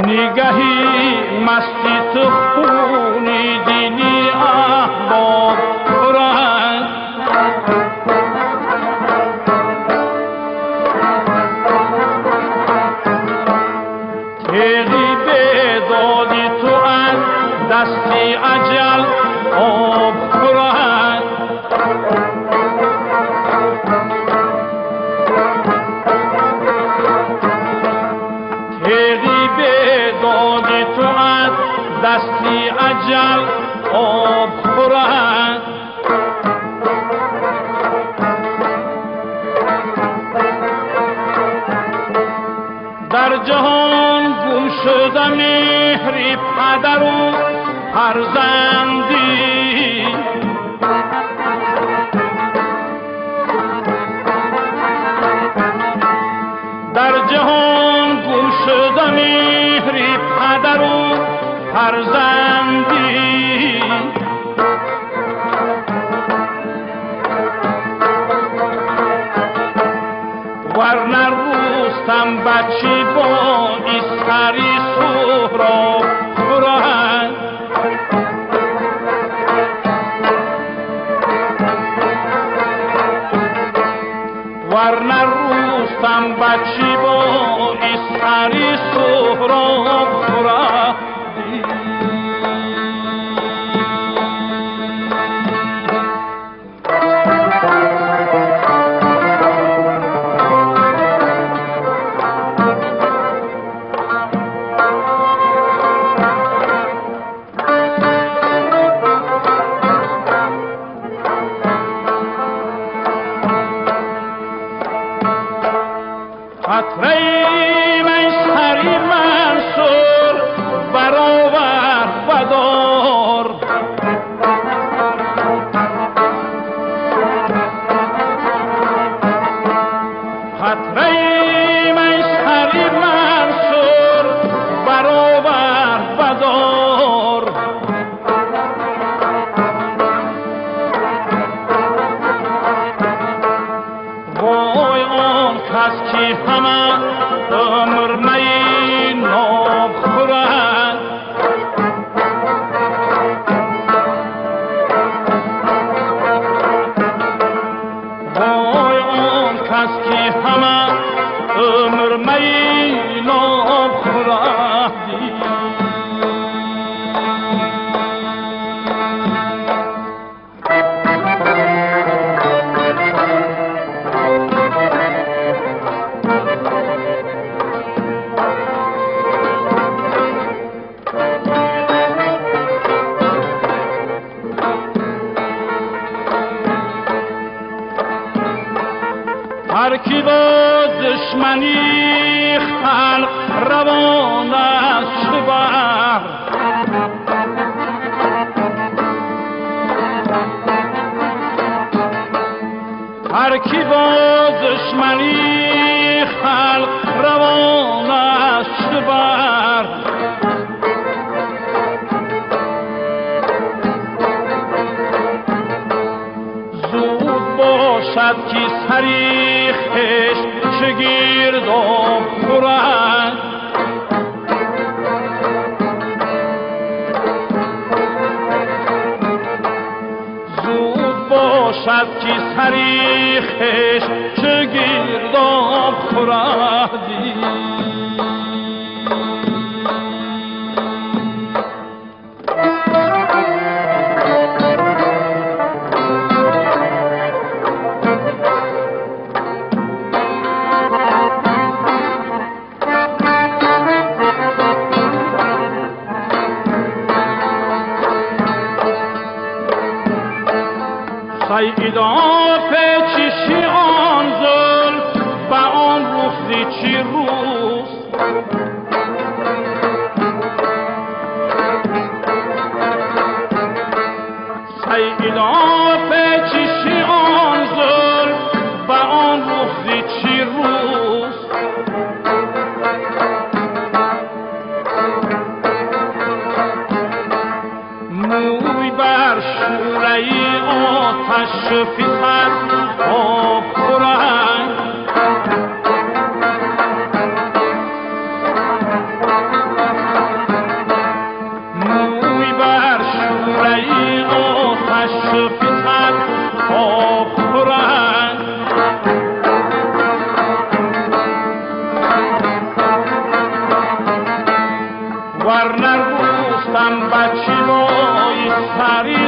نگهی مستی تو خونی دینی احباب رنگ تیغی بیدادی تو از دستی اجل آب رنگ تیغی بیدادی تو از دستی اجل آب خورند در جهان گم شده مهری پدر و فرزندی در جهان گم شده مهری پدر و فرزندی ورنه رستم بچی با اسکری سهراب خورند ورنه رستم بچی با اسکری سهراب خورند خطره میسری منصور برآور بدار خطره میسری منصور برآور بدار وای آن کس که همه عمر می ناب خورد وای آن کس که همه عمر می ناب خورد هر کی با دشمنی خلق روان است بر هر کی با دشمنی خلق روان است بر زود باشد که سریخش شگرد آب خورد زود باشد که سریخش شگرد آب خورد سیدا پیچشی آن زلف به آن روزی چی روز سیدا پیچشی آن زلف به آن روزی چی روز موی بر شورهی آتش فیصد آب خورند آتش فیصد آب خورند ورنر دوستم بچی بای سری